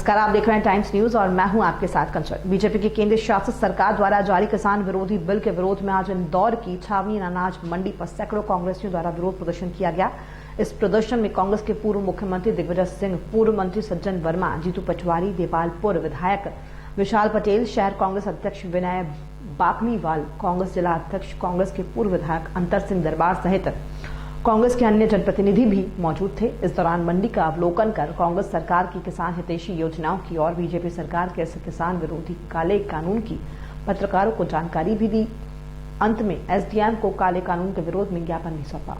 नमस्कार, आप देख रहे हैं टाइम्स न्यूज और मैं हूं आपके साथ कंचन। बीजेपी की केंद्र शासित सरकार द्वारा जारी किसान विरोधी बिल के विरोध में आज इंदौर की छावनी अनाज मंडी पर सैकड़ों कांग्रेसियों द्वारा विरोध प्रदर्शन किया गया। इस प्रदर्शन में कांग्रेस के पूर्व मुख्यमंत्री दिग्विजय सिंह, पूर्व मंत्री सज्जन वर्मा, जीतू पटवारी, देपालपुर विधायक विशाल पटेल, शहर कांग्रेस अध्यक्ष विनय बाकलीवाल, कांग्रेस जिला अध्यक्ष कांग्रेस के पूर्व विधायक अंतर सिंह दरबार सहित कांग्रेस के अन्य जनप्रतिनिधि भी मौजूद थे। इस दौरान मंडी का अवलोकन कर कांग्रेस सरकार की किसान हितैषी योजनाओं की और बीजेपी सरकार के किसान विरोधी काले कानून की पत्रकारों को जानकारी भी दी। अंत में एसडीएम को काले कानून के विरोध में ज्ञापन भी सौंपा।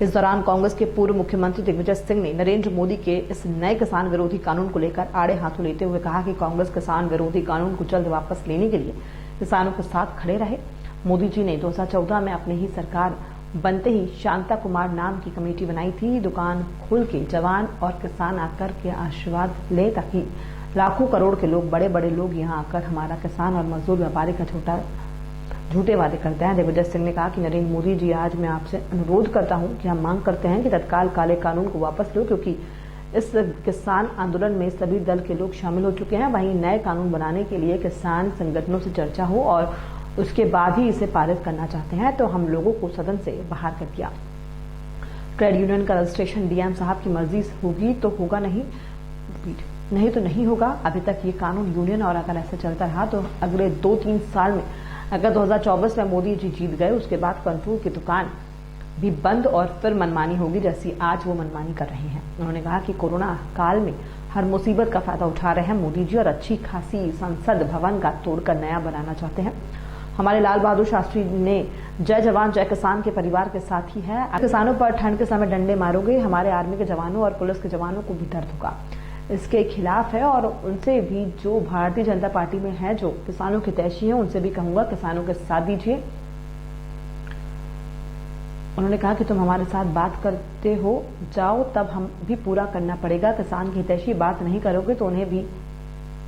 इस दौरान कांग्रेस के पूर्व मुख्यमंत्री दिग्विजय सिंह ने नरेंद्र मोदी के इस नए किसान विरोधी कानून को लेकर आड़े हाथों लेते हुए कहा कि कांग्रेस किसान विरोधी कानून को जल्द वापस लेने के लिए किसानों के साथ खड़े रहे। मोदी जी ने 2014 में अपनी ही सरकार बनते ही शांता कुमार नाम की कमेटी बनाई थी। दुकान खोल के जवान और किसान आकर के आशीर्वाद ले, ताकि लाखों करोड़ के लोग, बड़े बड़े लोग यहाँ आकर हमारा किसान और मजदूर व्यापारी का झूठे वादे करते हैं। दिग्विजय सिंह ने कहा कि नरेंद्र मोदी जी, आज मैं आपसे अनुरोध करता हूं कि हम मांग करते हैं कि तत्काल काले कानून को वापस लो, क्योंकि इस किसान आंदोलन में सभी दल के लोग शामिल हो चुके हैं। वहीं नए कानून बनाने के लिए किसान संगठनों से चर्चा हो और उसके बाद ही इसे पारित करना चाहते हैं, तो हम लोगों को सदन से बाहर कर दिया। ट्रेड यूनियन का रजिस्ट्रेशन डीएम साहब की मर्जी होगी तो होगा, नहीं तो नहीं होगा। अभी तक ये कानून यूनियन, और अगर ऐसा चलता रहा तो अगले 2-3 साल में, अगर 2024 में मोदी जी जीत गए, उसके बाद कंट्रोल की दुकान भी बंद और फिर मनमानी होगी, जैसी आज वो मनमानी कर रहे हैं। उन्होंने कहा कि कोरोना काल में हर मुसीबत का फायदा उठा रहे हैं मोदी जी और अच्छी खासी संसद भवन का तोड़कर नया बनाना चाहते हैं। हमारे लाल बहादुर शास्त्री ने जय जवान जय किसान के परिवार के साथ ही है। किसानों पर ठंड के समय डंडे मारोगे, हमारे आर्मी के जवानों और पुलिस के जवानों को भी दर्द होगा। इसके खिलाफ है और उनसे भी जो भारतीय जनता पार्टी में है, जो किसानों के हितैषी हैं, उनसे भी कहूंगा किसानों के साथ दीजिए। उन्होंने कहा कि तुम हमारे साथ बात करते हो, जाओ, तब हम भी पूरा करना पड़ेगा। किसान के हितैषी बात नहीं करोगे तो उन्हें भी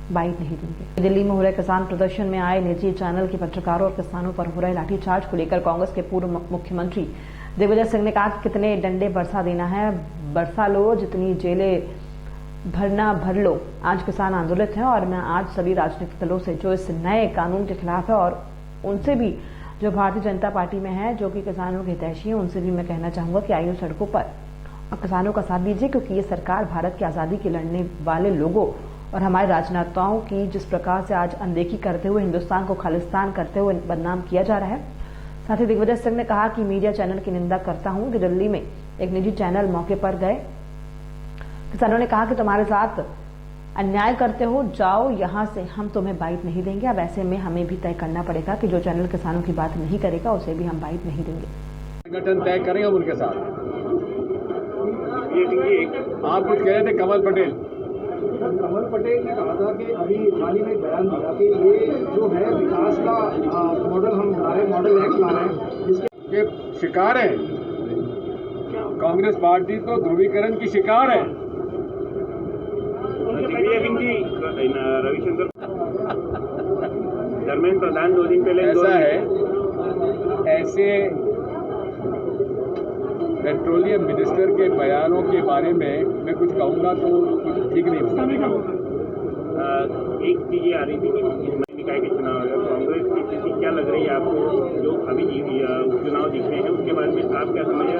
बाइट नहीं देंगे। दिल्ली में हो रहे किसान प्रदर्शन में आए निजी चैनल के पत्रकारों और किसानों पर हो रहे लाठीचार्ज को लेकर कांग्रेस के पूर्व मुख्यमंत्री दिग्विजय सिंह ने कहा कि कितने डंडे बरसा देना है, बरसा लो, जितनी जेलें भरना भर लो। आज किसान आंदोलित है और मैं आज सभी राजनीतिक दलों से जो इस नए कानून के खिलाफ है और उनसे भी जो भारतीय जनता पार्टी में है, जो कि किसानों के हितैषी है, उनसे भी मैं कहना चाहूंगा कि आइए सड़कों पर और किसानों का साथ दीजिए, क्योंकि ये सरकार भारत की आजादी के लड़ने वाले लोगों और हमारे राजनेताओं की जिस प्रकार से आज अनदेखी करते हुए हिंदुस्तान को खालिस्तान करते हुए बदनाम किया जा रहा है। साथ ही दिग्विजय सिंह ने कहा कि मीडिया चैनल की निंदा करता हूं कि दिल्ली में एक निजी चैनल मौके पर गए। किसानों ने कहा कि तुम्हारे साथ अन्याय करते हो, जाओ यहां से, हम तुम्हें बाइट नहीं देंगे। अब ऐसे में हमें भी तय करना पड़ेगा कि जो चैनल किसानों की बात नहीं करेगा उसे भी हम बाइट नहीं देंगे। संगठन तय करेंगे उनके साथ। आप कुछ कह रहे थे कमल पटेल ने कहा था कि अभी हाल ही में बयान दिया कि ये जो है विकास का मॉडल हम ला रहे, मॉडल एक्ट ला रहे हैं, जिसके शिकार है कांग्रेस पार्टी, तो ध्रुवीकरण की शिकार है। रविशंकर धर्मेंद्र प्रधान 2 दिन पहले ऐसा है, ऐसे पेट्रोलियम मिनिस्टर के बयानों के बारे में मैं कुछ कहूँगा तो कुछ ठीक नहीं होगा। एक चीज़ आ रही थी कि निकाय के चुनाव कांग्रेस की स्थिति क्या लग रही है आपको, जो अभी उपचुनाव दिख रहे हैं, उसके बारे में आप क्या समझे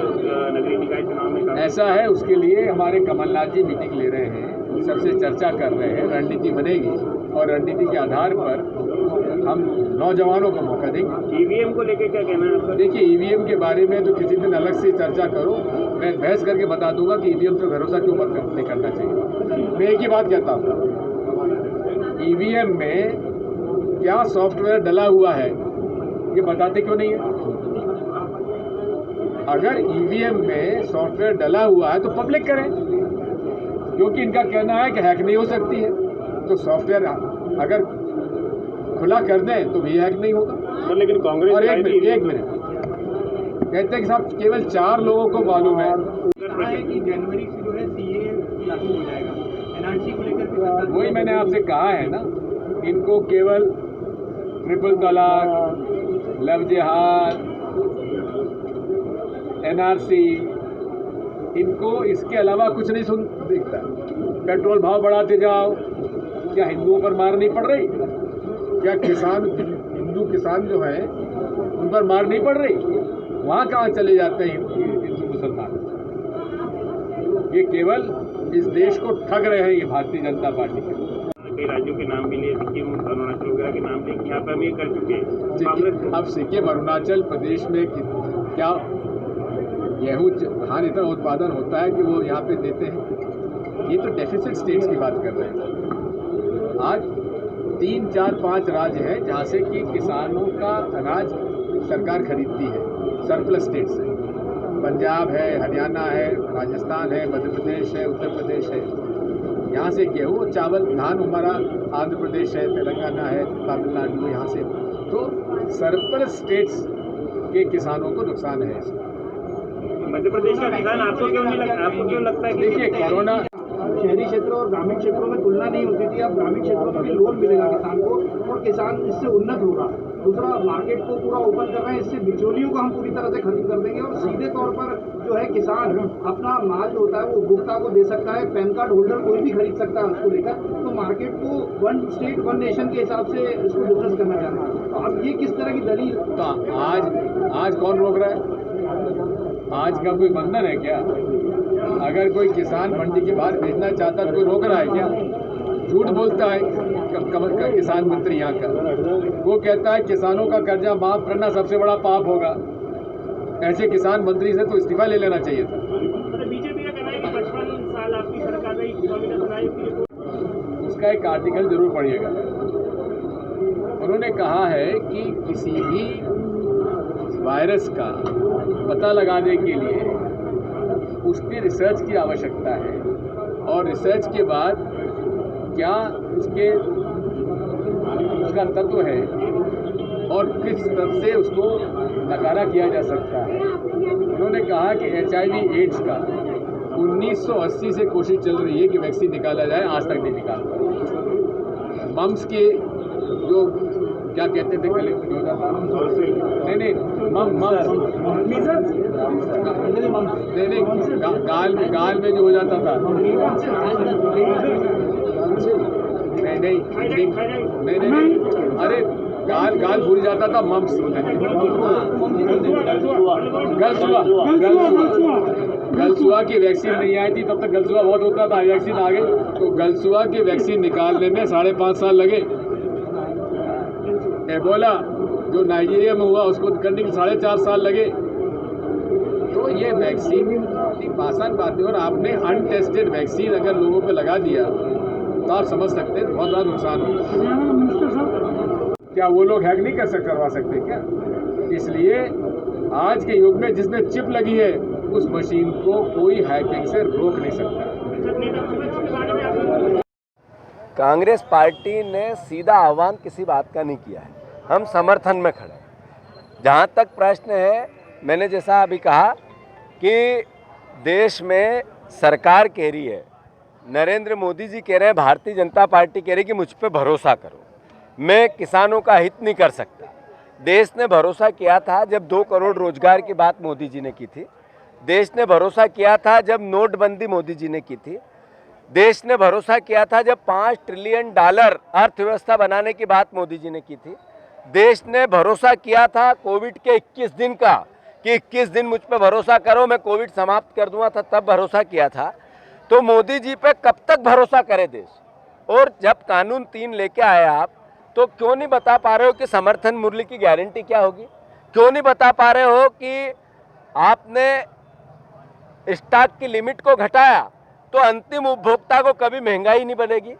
नगरीय निकाय चुनाव में? ऐसा है, उसके लिए हमारे कमलनाथ जी मीटिंग ले रहे हैं, सबसे चर्चा कर रहे हैं, रणनीति बनेगी और रणनीति के आधार पर हम नौजवानों को मौका देंगे। ईवीएम को लेकर क्या कहना है आपका? देखिए, ईवीएम के बारे में तो किसी दिन अलग से चर्चा करो, मैं बहस करके बता दूंगा कि ईवीएम पे भरोसा क्यों नहीं करना चाहिए। मैं एक ही बात कहता हूँ, ईवीएम में क्या सॉफ्टवेयर डला हुआ है ये बताते क्यों नहीं है? अगर ईवीएम में सॉफ्टवेयर डला हुआ है तो पब्लिक करें, क्योंकि इनका कहना है कि हैक नहीं हो सकती है। तो सॉफ्टवेयर अगर खुला कर दें तो भी हैक नहीं होगा। लेकिन कांग्रेस और एक मिनट कहते हैं कि साहब केवल 4 लोगों को मालूम है कि जनवरी से जो है सीए लागू हो जाएगा, एनआरसी को लेकर। वही मैंने आपसे कहा है ना, इनको केवल ट्रिपल तलाक, लव जिहाद, एनआरसी, इनको इसके अलावा कुछ नहीं सुन दिखता। पेट्रोल भाव बढ़ाते जाओ, क्या हिंदुओं पर मार नहीं पड़ रही? क्या हिंदू किसान जो है उन पर मार नहीं पड़ रही? वहाँ कहाँ चले जाते हैं हिंदू मुसलमान? ये केवल इस देश को ठग रहे हैं ये भारतीय जनता पार्टी के। कई राज्यों के नाम भी लिए, सिक्किम अरुणाचल वगैरह के नाम लेके यहाँ पर हम ये कर चुके हैं। अब सिक्किम अरुणाचल प्रदेश में क्या गेहूँ धान इतना उत्पादन होता है कि वो यहाँ पे देते हैं? ये तो डेफिसिट स्टेट्स की बात कर रहे हैं। आज 3, 4, 5 राज्य हैं जहाँ से कि किसानों का अनाज सरकार खरीदती है, सरप्लस स्टेट्स है। पंजाब है, हरियाणा है, राजस्थान है, मध्य प्रदेश है, उत्तर प्रदेश है। यहाँ से गेहूँ, चावल, धान हमारा आंध्र प्रदेश है, तेलंगाना है, तमिलनाडु, यहाँ से। तो सरप्लस स्टेट्स के किसानों को नुकसान है इसमें। मध्य प्रदेश का किसान आपको क्यों नहीं लगता? आपको क्यों लगता है कि देखिए कोरोना शहरी क्षेत्रों और ग्रामीण क्षेत्रों में तुलना नहीं होती थी। अब ग्रामीण क्षेत्रों में भी लोन मिलेगा किसान को और किसान इससे उन्नत होगा। दूसरा, मार्केट को पूरा ओपन कर रहे हैं, इससे बिचौलियों को हम पूरी तरह से खत्म कर देंगे और सीधे तौर पर जो है किसान अपना माल जो होता है वो उपभोक्ता को दे सकता है। पैन कार्ड होल्डर कोई भी खरीद सकता है उसको लेकर। तो मार्केट को वन स्टेट वन नेशन के हिसाब से इसको बिजनेस करना चाह रहे हैं। तो अब ये किस तरह की दलील? तो आज कौन रोक रहा है? आज का कोई बंधन है क्या? अगर कोई किसान मंडी के बाहर भेजना चाहता है तो कोई रोक रहा है क्या? झूठ बोलता है किसान मंत्री यहाँ का। वो कहता है किसानों का कर्जा माफ करना सबसे बड़ा पाप होगा। ऐसे किसान मंत्री से तो इस्तीफा ले लेना चाहिए था। बीजेपी का कहना है कि 55 साल आपकी सरकार रही, उसका एक आर्टिकल जरूर पढ़िएगा। उन्होंने कहा है कि किसी भी वायरस का पता लगाने के लिए उसकी रिसर्च की आवश्यकता है और रिसर्च के बाद क्या उसका तत्व है और किस तरह से उसको नकारा किया जा सकता है। उन्होंने कहा कि HIV एड्स का 1980 से कोशिश चल रही है कि वैक्सीन निकाला जाए, आज तक नहीं निकाल पाया। मम्स के जो क्या कहते थे पहले जो होता था, नहीं गाल में जो हो जाता था, नहीं, अरे गाल भूल जाता था, मम्स, गलसुआ की वैक्सीन नहीं आई थी तब तक गलसुआ बहुत होता था। वैक्सीन आ गई तो गलसुआ की वैक्सीन निकालने में 5.5 साल लगे। एबोला जो नाइजीरिया में हुआ उसको करने के 4.5 साल लगे। तो ये वैक्सीन इतनी आसान बात है और आपने अनटेस्टेड वैक्सीन अगर लोगों पे लगा दिया तो आप समझ सकते हैं बहुत ज़्यादा नुकसान होगा। क्या वो लोग हैक नहीं करवा सकते क्या? इसलिए आज के युग में जिसमें चिप लगी है उस मशीन को कोई हैकिंग से रोक नहीं सकता। कांग्रेस पार्टी ने सीधा आह्वान किसी बात का नहीं किया है, हम समर्थन में खड़े हैं। जहाँ तक प्रश्न है, मैंने जैसा अभी कहा कि देश में सरकार कह रही है, नरेंद्र मोदी जी कह रहे हैं, भारतीय जनता पार्टी कह रही है कि मुझ पे भरोसा करो, मैं किसानों का हित नहीं कर सकता। देश ने भरोसा किया था जब 2 करोड़ रोजगार की बात मोदी जी ने की थी। देश ने भरोसा किया था जब नोटबंदी मोदी जी ने की थी। देश ने भरोसा किया था जब $5 ट्रिलियन अर्थव्यवस्था बनाने की बात मोदी जी ने की थी। देश ने भरोसा किया था कोविड के 21 दिन का कि 21 दिन मुझ पे भरोसा करो, मैं कोविड समाप्त कर दूंगा था, तब भरोसा किया था। तो मोदी जी पे कब तक भरोसा करे देश? और जब कानून 3 लेके आए आप, तो क्यों नहीं बता पा रहे हो कि समर्थन मूल्य की गारंटी क्या होगी? क्यों नहीं बता पा रहे हो कि आपने स्टॉक की लिमिट को घटाया तो अंतिम उपभोक्ता को कभी महंगाई नहीं बढ़ेगी?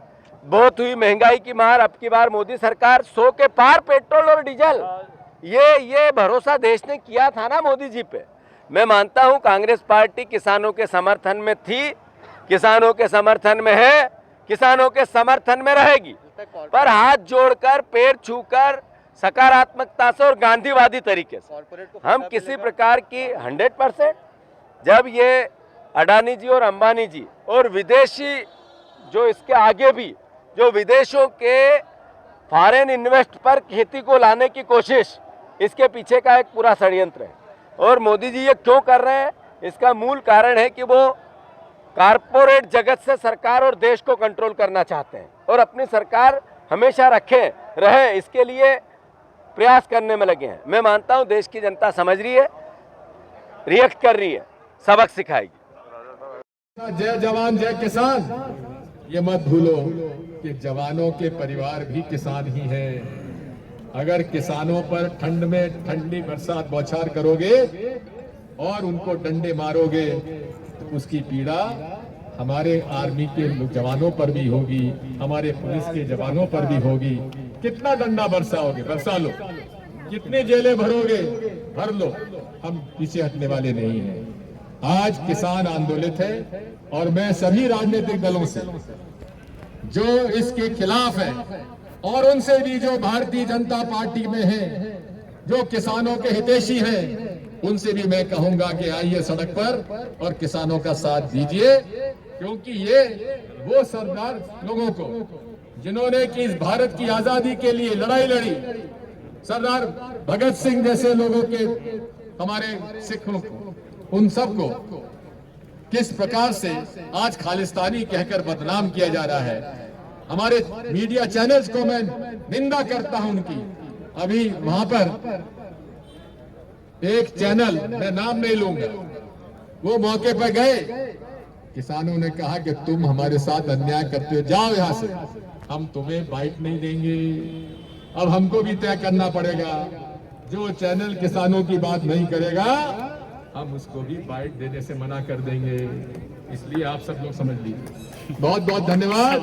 बहुत हुई महंगाई की मार, अब की बार मोदी सरकार 100 के पार पेट्रोल और डीजल, ये भरोसा देश ने किया था ना मोदी जी पे। मैं मानता हूं कांग्रेस पार्टी किसानों के समर्थन में थी, किसानों के समर्थन में है, किसानों के समर्थन में रहेगी, पर हाथ जोड़कर, पैर छूकर, सकारात्मकता से और गांधीवादी तरीके से हम किसी प्रकार की 100%, जब ये अडानी जी और अंबानी जी और विदेशी जो इसके आगे भी जो विदेशों के फॉरेन इन्वेस्ट पर खेती को लाने की कोशिश, इसके पीछे का एक पूरा षड्यंत्र है। और मोदी जी ये क्यों कर रहे हैं? इसका मूल कारण है कि वो कारपोरेट जगत से सरकार और देश को कंट्रोल करना चाहते हैं और अपनी सरकार हमेशा रहे इसके लिए प्रयास करने में लगे हैं। मैं मानता हूं देश की जनता समझ रही है, रिएक्ट कर रही है, सबक सिखाएगी। जय जवान जय किसान, ये मत भूलो कि जवानों के परिवार भी किसान ही हैं। अगर किसानों पर ठंड में ठंडी बरसात बौछार करोगे और उनको डंडे मारोगे तो उसकी पीड़ा हमारे आर्मी के जवानों पर भी होगी, हमारे पुलिस के जवानों पर भी होगी। कितना डंडा बरसाओगे, बरसा लो, कितनी जेलें भरोगे, भर लो, हम पीछे हटने वाले नहीं हैं। आज किसान आंदोलित है और मैं सभी राजनीतिक दलों से जो इसके खिलाफ है और उनसे भी जो भारतीय जनता पार्टी में है, जो किसानों के हितैषी हैं, उनसे भी मैं कहूंगा कि आइए सड़क पर और किसानों का साथ दीजिए, क्योंकि ये वो सरदार लोगों को जिन्होंने कि इस भारत की आजादी के लिए लड़ाई लड़ी, सरदार भगत सिंह जैसे लोगों के, हमारे सिखों को, उन सबको किस प्रकार से आज खालिस्तानी कहकर बदनाम किया जा रहा है। हमारे मीडिया चैनल्स को मैं निंदा करता हूं उनकी। अभी वहां पर एक चैनल, मैं नाम नहीं लूंगा, वो मौके पर गए, किसानों ने कहा कि तुम हमारे साथ अन्याय करते हो, जाओ यहां से, हम तुम्हें बाइट नहीं देंगे। अब हमको भी तय करना पड़ेगा, जो चैनल किसानों की बात नहीं करेगा हम उसको भी बाइट देने से मना कर देंगे। इसलिए आप सब लोग समझ लीजिए। बहुत बहुत धन्यवाद।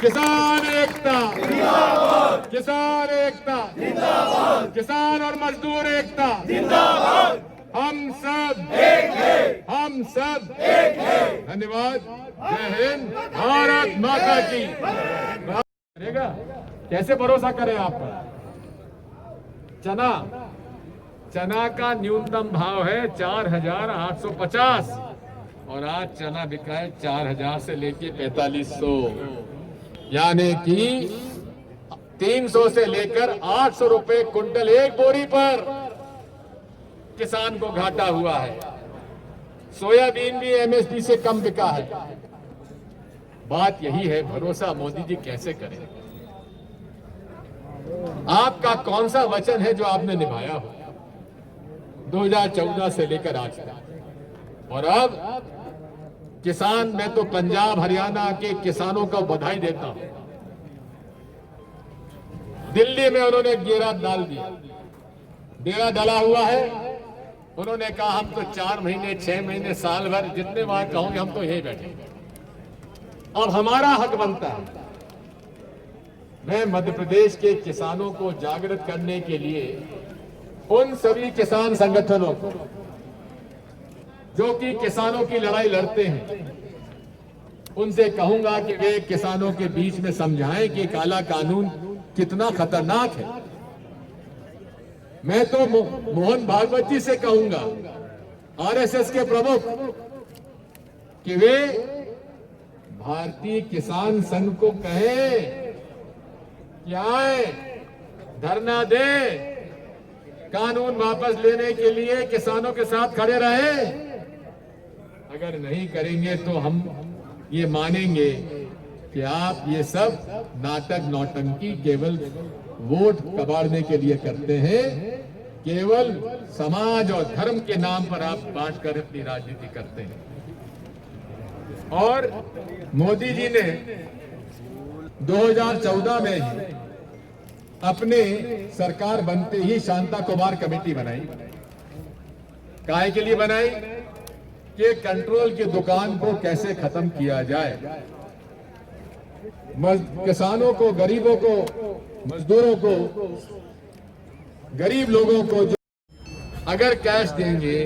किसान एकता जिंदाबाद, किसान एकता जिंदाबाद, किसान और मजदूर एकता जिंदाबाद, हम सब एक हैं, हम सब एक हैं। धन्यवाद। जय हिंद, भारत माता की। करेगा कैसे भरोसा करें आप पर? चना का न्यूनतम भाव है 4,850 और आज चना बिका है 4,000 से लेके 4,500, यानी कि 300 से लेकर 800 रुपए कुंटल एक बोरी पर किसान को घाटा हुआ है। सोयाबीन भी एमएसपी से कम बिका है। बात यही है, भरोसा मोदी जी कैसे करें? आपका कौन सा वचन है जो आपने निभाया हो 2014 से लेकर आज तक? और अब किसान, मैं तो पंजाब हरियाणा के किसानों को बधाई देता हूं। दिल्ली में उन्होंने घेरा डाल दिया, डेरा डाला हुआ है। उन्होंने कहा हम तो 4 महीने 6 महीने साल भर जितने वहां कहोगे हम तो यही बैठे। अब हमारा हक बनता है। मैं मध्य प्रदेश के किसानों को जागृत करने के लिए उन सभी किसान संगठनों को जो कि किसानों की लड़ाई लड़ते हैं, उनसे कहूंगा कि वे किसानों के बीच में समझाएं कि काला कानून कितना खतरनाक है। मैं तो मोहन भागवत जी से कहूंगा, आरएसएस के प्रमुख, कि वे भारतीय किसान संघ को कहें कि आए धरना दे, कानून वापस लेने के लिए किसानों के साथ खड़े रहे। अगर नहीं करेंगे तो हम ये मानेंगे कि आप ये सब नाटक नौटंकी केवल वोट कबाड़ने के लिए करते हैं, केवल समाज और धर्म के नाम पर आप बांट कर अपनी राजनीति करते हैं। और मोदी जी ने 2014 में ही अपने सरकार बनते ही शांता कुमार कमेटी बनाई। काहे के लिए बनाई? कि कंट्रोल की दुकान को कैसे खत्म किया जाए, किसानों को, गरीबों को, मजदूरों को, गरीब लोगों को जो अगर कैश देंगे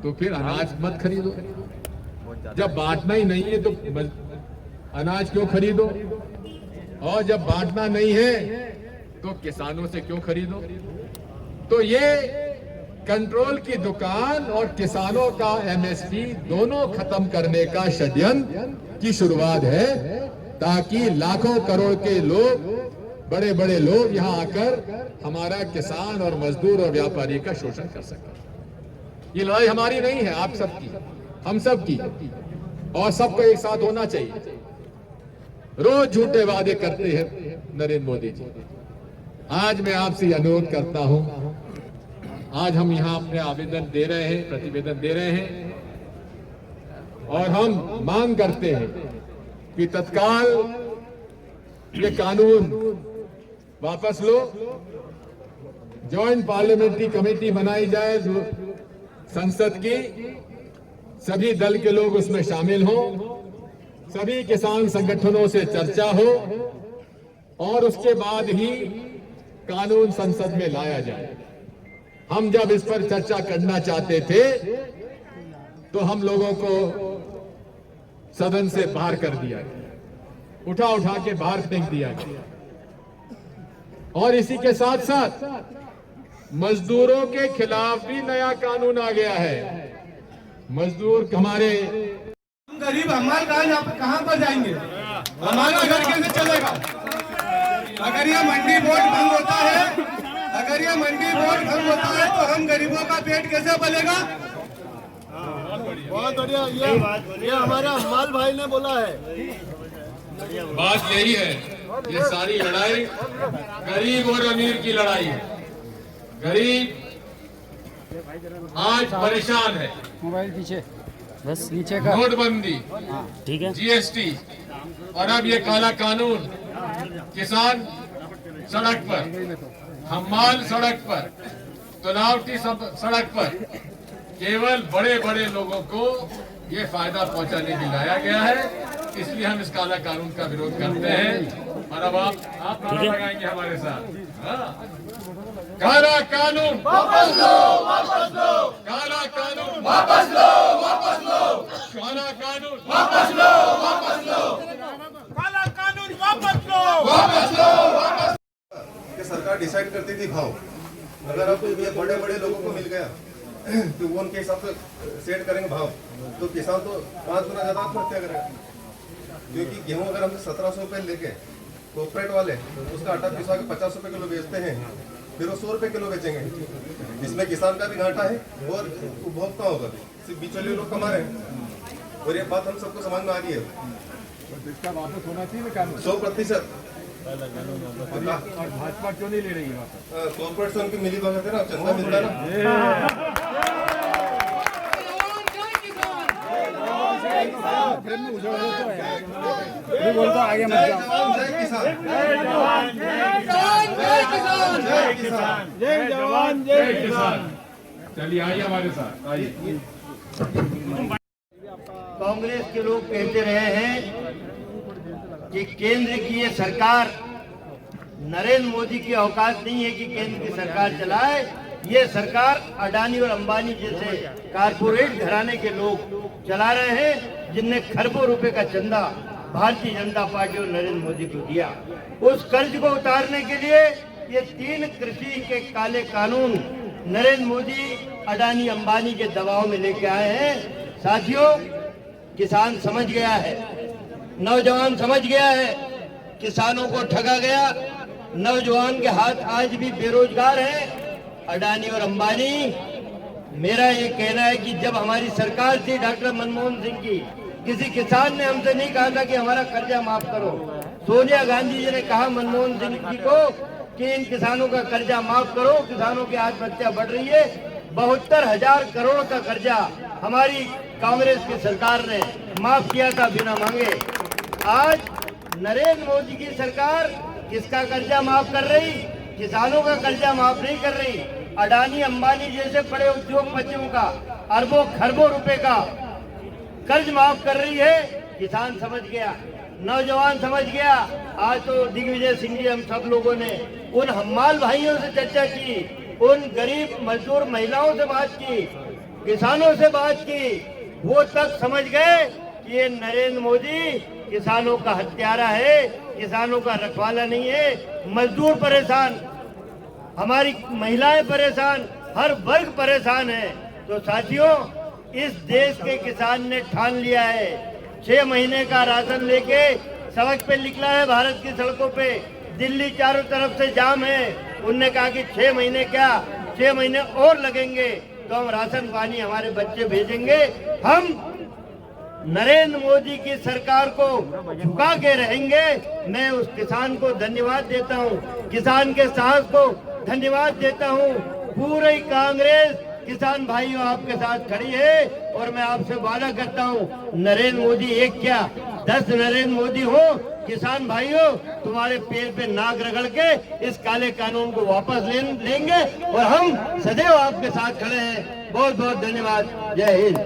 तो फिर अनाज मत खरीदो। जब बांटना ही नहीं है तो अनाज क्यों खरीदो? और जब बांटना नहीं है तो किसानों से क्यों खरीदो? तो ये कंट्रोल की दुकान और किसानों का एमएसपी दोनों खत्म करने का षड्यंत्र की शुरुआत है, ताकि लाखों करोड़ के लोग, बड़े बड़े लोग यहां आकर हमारा किसान और मजदूर और व्यापारी का शोषण कर सकें। ये लड़ाई हमारी नहीं है, आप सबकी, हम सबकी है, और सबको एक साथ होना चाहिए। रोज झूठे वादे करते हैं नरेंद्र मोदी जी। आज मैं आपसे अनुरोध करता हूं, आज हम यहां अपने आवेदन दे रहे हैं, प्रतिवेदन दे रहे हैं, और हम मांग करते हैं कि तत्काल ये कानून वापस लो, जॉइंट पार्लियामेंट्री कमेटी बनाई जाए संसद की, सभी दल के लोग उसमें शामिल हों, सभी किसान संगठनों से चर्चा हो, और उसके बाद ही कानून संसद में लाया जाए। हम जब इस पर चर्चा करना चाहते थे तो हम लोगों को सदन से बाहर कर दिया गया, उठा उठा के बाहर फेंक दिया गया। और इसी के साथ साथ मजदूरों के खिलाफ भी नया कानून आ गया है। मजदूर हमारे, गरीब हमारे कहाँ पर जाएंगे, हमारा घर कैसे चलेगा? अगर ये मंडी बोर्ड बंद होता है, अगर ये मंडी बोर्ड बंद होता है तो हम गरीबों का पेट कैसे पलेगा? बहुत बढ़िया, ये हमारा अम्माल भाई ने बोला है। बात यही है, ये सारी लड़ाई गरीब और अमीर की लड़ाई है। गरीब आज परेशान है, मोबाइल पीछे बस नीचे का, नोटबंदी, ठीक है, जीएसटी, और अब ये काला कानून। किसान सड़क पर, हमाल सड़क पर, तनावटी सड़क पर, केवल बड़े बड़े लोगों को ये फायदा पहुंचाने के लिए लाया गया है। इसलिए हम इस काला कानून का विरोध करते हैं, और अब आप नारा लगाएंगे हमारे साथ। हाँ। काला कानून वापस लो, वापस लो, काला कानून वापस लो, वापस लो, काला कानून वापस लो, वापस लो, काला कानून वापस लो, वापस लो, वापस। कि सरकार डिसाइड करती थी भाव, अगर अब ये बड़े बड़े लोगों को मिल गया तो वो उनके हिसाब से सेट करेंगे भाव, तो किसान तो 5 गुना ज्यादा आत्महत्या करेगा। क्योंकि गेहूं अगर हम 1700 रुपए लेके कॉर्पोरेट वाले उसका आटा पिसा के 50 रुपए किलो बेचते हैं, फिर वो 100 रुपए किलो बेचेंगे, इसमें किसान का भी घाटा है और उपभोक्ताओं का भी। सिर्फ बिचौलिए लोग कमा रहे हैं, और ये बात हम सबको समझ में आ रही है। इसका वापस होना चाहिए कानून 100%। और भाजपा क्यों नहीं ले रही है वापस? कॉर्पोरेट से उनकी मिली भगत है ना, चंदा मिलता है ना। बोलता आगे मत जाओ। जय किसान, जय जवान जय किसान। चलिए आइए हमारे साथ, आइए। कांग्रेस के लोग कहते रहे हैं कि केंद्र की ये सरकार, नरेंद्र मोदी की औकात नहीं है कि केंद्र की सरकार चलाए। ये सरकार अडानी और अंबानी जैसे कारपोरेट घराने के लोग चला रहे हैं, जिनने खरबों रुपए का चंदा भारतीय जनता पार्टी और नरेंद्र मोदी को दिया। उस कर्ज को उतारने के लिए ये 3 कृषि के काले कानून नरेंद्र मोदी अडानी अंबानी के दबाव में लेके आए हैं। साथियों, किसान समझ गया है, नौजवान समझ गया है, किसानों को ठगा गया। नौजवान के हाथ आज भी बेरोजगार हैं। अडानी और अंबानी, मेरा ये कहना है कि जब हमारी सरकार थी डॉक्टर मनमोहन सिंह की, किसी किसान ने हमसे नहीं कहा था कि हमारा कर्जा माफ करो। सोनिया गांधी जी ने कहा मनमोहन सिंह जी को कि इन किसानों का कर्जा माफ करो, किसानों की आत्महत्या बढ़ रही है। 72,000 करोड़ का कर्जा हमारी कांग्रेस की सरकार ने माफ किया था बिना मांगे। आज नरेंद्र मोदी की सरकार किसका कर्जा माफ कर रही? किसानों का कर्जा माफ नहीं कर रही। अडानी अंबानी जैसे बड़े उद्योगपतियों का अरबों खरबों रुपए का कर्ज माफ कर रही है। किसान समझ गया, नौजवान समझ गया। आज तो दिग्विजय सिंह जी, हम सब लोगों ने उन हमाल भाइयों से चर्चा की, उन गरीब मजदूर महिलाओं से बात की, किसानों से बात की। वो तक समझ गए कि ये नरेंद्र मोदी किसानों का हत्यारा है, किसानों का रखवाला नहीं है। मजदूर परेशान, हमारी महिलाएं परेशान, हर वर्ग परेशान है। तो साथियों, इस देश के किसान ने ठान लिया है, 6 महीने का राशन लेके सड़क पे निकला है। भारत की सड़कों पे दिल्ली चारों तरफ से जाम है। उनने कहा कि 6 महीने क्या, 6 महीने और लगेंगे तो हम राशन पानी हमारे बच्चे भेजेंगे। हम नरेंद्र मोदी की सरकार को झुका के रहेंगे। मैं उस किसान को धन्यवाद देता हूं, किसान के साहस को धन्यवाद देता हूं। पूरी कांग्रेस किसान भाइयों आपके साथ खड़ी है और मैं आपसे वादा करता हूं, नरेंद्र मोदी एक क्या 10 नरेंद्र मोदी हो, किसान भाइयों तुम्हारे पैर पे नाक रगड़ के इस काले कानून को वापस लेंगे और हम सदैव आपके साथ खड़े हैं। बहुत बहुत धन्यवाद। जय हिंद।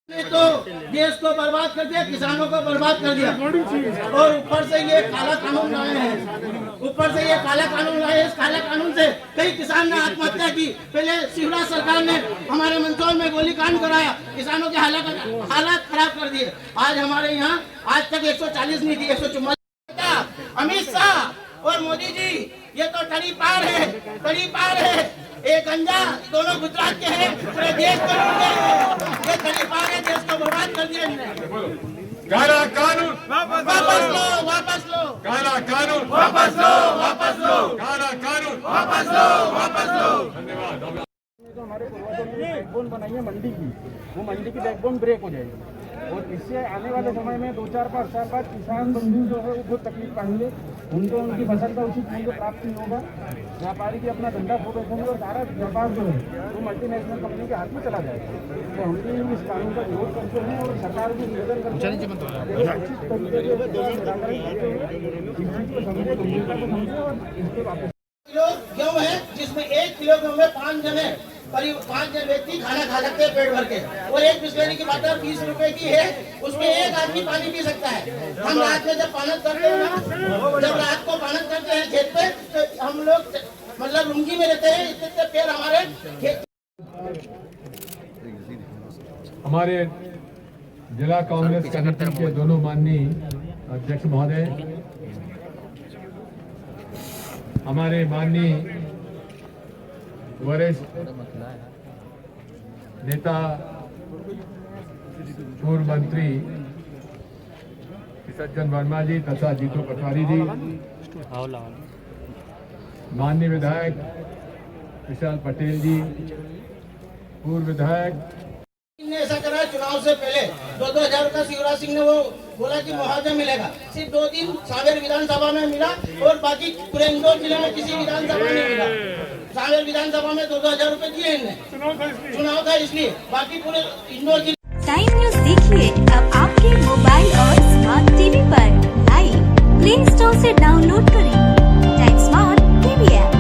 ने तो देश को बर्बाद कर दिया, किसानों को बर्बाद कर दिया और ऊपर से ये काला कानून लाए हैं। ऊपर से ये काला कानून लाए। इस काला कानून से कई किसान ने आत्महत्या की। पहले शिवराज सरकार ने हमारे मंदसौर में गोलीकांड कराया, किसानों के हालात खराब कर दिए। आज हमारे यहाँ आज तक 140 नहीं थी, 144। अमित शाह और मोदी जी ये तो तड़ी पार है, तड़ी पार है। एक गंजा दोनों गुजरात के हैं, पूरे देश को ये तड़ी पार है, देश को बर्बाद कर दिया इन्होंने। काला कानून वापस लो, वापस लो, काला कानून वापस लो, वापस लो, काला कानून वापस लो, वापस लो। धन्यवाद। जो हमारे पूर्वजों ने बैकबोन बनाई है मंडी की, वो मंडी की बैकबोन ब्रेक हो जाएगी और इससे आने वाले समय में 2-4 साल बाद किसान बंधु जो है वो बहुत तकलीफ पाएंगे। उनको उनकी फसल का उचित मूल्य प्राप्त नहीं होगा। व्यापारी भी अपना धंधा खो बैठेंगे और सारा व्यापार जो है वो मल्टीनेशनल कंपनी के हाथ में चला जाएगा। तो हम भी इस कानून का विरोध करते हैं और सरकार को निवेदन करते हैं उचित तरीके से निराकरण करते हुए इस चीज को समझे, गंभीरता को समझे और इसके वापस। किलो गेहूं है जिसमें 1 किलो गेहूं में 5 जने करीब 5 जन व्यक्ति खाना खा सकते हैं पेट भर के। और एक बिस्लेरी की बोतल 20 रुपए की है, उसमें एक आदमी पानी पी सकता है। हम रात में जब पानत करते हैं ना, जब रात को पानत करते हैं खेत पे, तो हम लोग मतलब लुंगी में रहते हैं, इतने पेड़ हमारे खेत। हमारे जिला कांग्रेस कमेटी के दोनों माननीय अध्यक्ष महोदय, हमारे माननीय वरिष्ठ नेता पूर्व मंत्री सज्जन वर्मा जी तथा जीतू पटवारी जी, माननीय विधायक विशाल पटेल जी, पूर्व विधायक ने ऐसा करा चुनाव से पहले 2,000 का शिवराज सिंह ने वो बोला कि मुआवजा मिलेगा। सिर्फ 2 दिन सांवेर विधानसभा में मिला और बाकी पूरे इंदौर जिले में किसी विधानसभा में नहीं मिला। सांवेर विधानसभा में 2,000 रुपए दिए इनने, चुनाव था इसलिए, बाकी पूरे इंदौर जिले। टाइम न्यूज देखिए अब आपके मोबाइल और स्मार्ट टीवी पर लाइव प्ले स्टोर से डाउनलोड करें टाइम स्मार्ट टीवी ऐप।